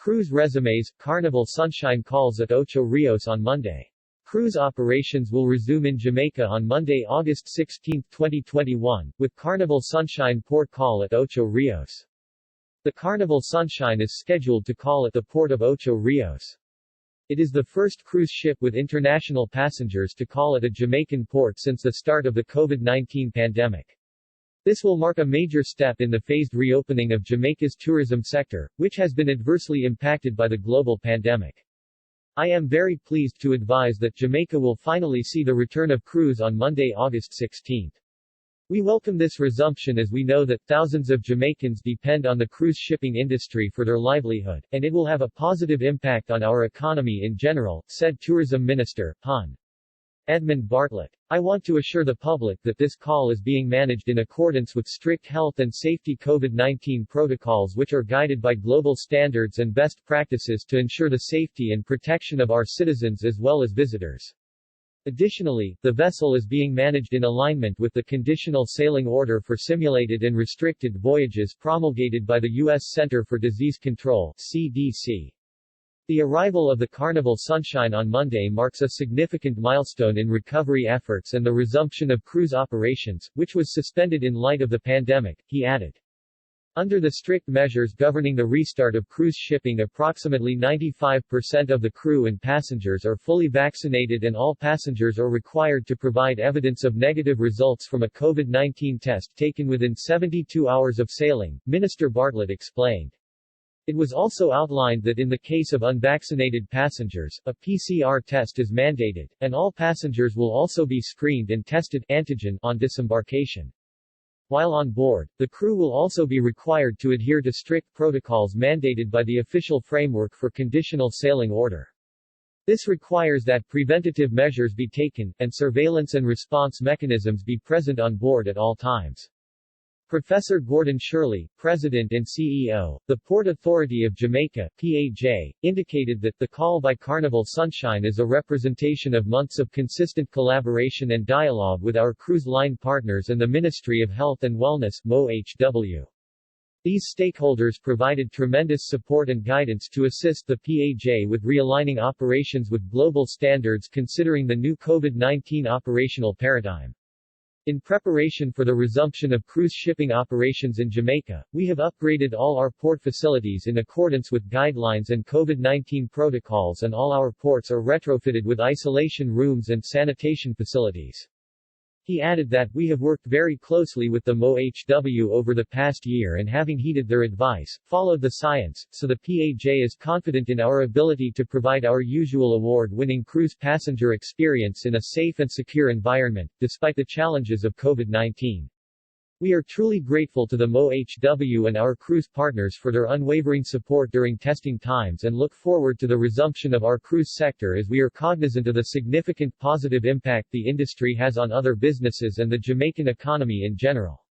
Cruise resumes, Carnival Sunshine calls at Ocho Rios on Monday. Cruise operations will resume in Jamaica on Monday, August 16, 2021, with Carnival Sunshine port call at Ocho Rios. The Carnival Sunshine is scheduled to call at the port of Ocho Rios. It is the first cruise ship with international passengers to call at a Jamaican port since the start of the COVID-19 pandemic. This will mark a major step in the phased reopening of Jamaica's tourism sector, which has been adversely impacted by the global pandemic. I am very pleased to advise that Jamaica will finally see the return of cruise on Monday, August 16. We welcome this resumption as we know that thousands of Jamaicans depend on the cruise shipping industry for their livelihood, and it will have a positive impact on our economy in general, said Tourism Minister, Hon. Edmund Bartlett. I want to assure the public that this call is being managed in accordance with strict health and safety COVID-19 protocols which are guided by global standards and best practices to ensure the safety and protection of our citizens as well as visitors. Additionally, the vessel is being managed in alignment with the Conditional Sailing Order for Simulated and Restricted Voyages promulgated by the U.S. Center for Disease Control, CDC. The arrival of the Carnival Sunshine on Monday marks a significant milestone in recovery efforts and the resumption of cruise operations, which was suspended in light of the pandemic, he added. Under the strict measures governing the restart of cruise shipping, approximately 95% of the crew and passengers are fully vaccinated and all passengers are required to provide evidence of negative results from a COVID-19 test taken within 72 hours of sailing, Minister Bartlett explained. It was also outlined that in the case of unvaccinated passengers, a PCR test is mandated, and all passengers will also be screened and tested antigen on disembarkation. While on board, the crew will also be required to adhere to strict protocols mandated by the official framework for Conditional Sailing Order. This requires that preventative measures be taken, and surveillance and response mechanisms be present on board at all times. Professor Gordon Shirley, President and CEO, the Port Authority of Jamaica, PAJ, indicated that the call by Carnival Sunshine is a representation of months of consistent collaboration and dialogue with our cruise line partners and the Ministry of Health and Wellness, MOHW. These stakeholders provided tremendous support and guidance to assist the PAJ with realigning operations with global standards considering the new COVID-19 operational paradigm. In preparation for the resumption of cruise shipping operations in Jamaica, we have upgraded all our port facilities in accordance with guidelines and COVID-19 protocols, and all our ports are retrofitted with isolation rooms and sanitation facilities. He added that we have worked very closely with the MOHW over the past year and having heeded their advice, followed the science, so the PAJ is confident in our ability to provide our usual award-winning cruise passenger experience in a safe and secure environment, despite the challenges of COVID-19. We are truly grateful to the MOHW and our cruise partners for their unwavering support during testing times and look forward to the resumption of our cruise sector as we are cognizant of the significant positive impact the industry has on other businesses and the Jamaican economy in general.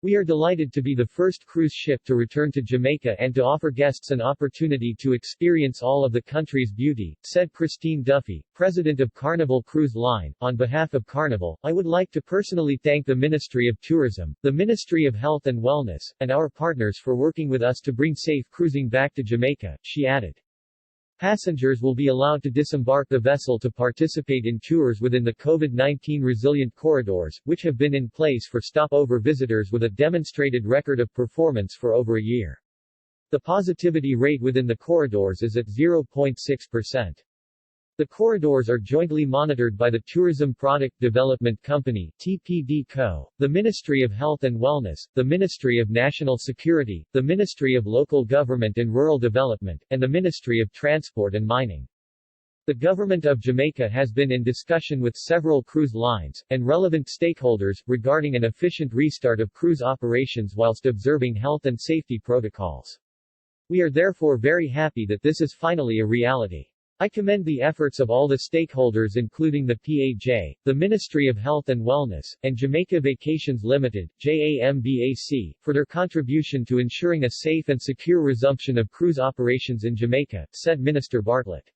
We are delighted to be the first cruise ship to return to Jamaica and to offer guests an opportunity to experience all of the country's beauty, said Christine Duffy, president of Carnival Cruise Line. On behalf of Carnival, I would like to personally thank the Ministry of Tourism, the Ministry of Health and Wellness, and our partners for working with us to bring safe cruising back to Jamaica, she added. Passengers will be allowed to disembark the vessel to participate in tours within the COVID-19 resilient corridors, which have been in place for stopover visitors with a demonstrated record of performance for over a year. The positivity rate within the corridors is at 0.6%. The corridors are jointly monitored by the Tourism Product Development Company (TPD Co., the Ministry of Health and Wellness, the Ministry of National Security, the Ministry of Local Government and Rural Development, and the Ministry of Transport and Mining. The Government of Jamaica has been in discussion with several cruise lines, and relevant stakeholders, regarding an efficient restart of cruise operations whilst observing health and safety protocols. We are therefore very happy that this is finally a reality. I commend the efforts of all the stakeholders including the PAJ, the Ministry of Health and Wellness, and Jamaica Vacations Limited, JAMBAC, for their contribution to ensuring a safe and secure resumption of cruise operations in Jamaica, said Minister Bartlett.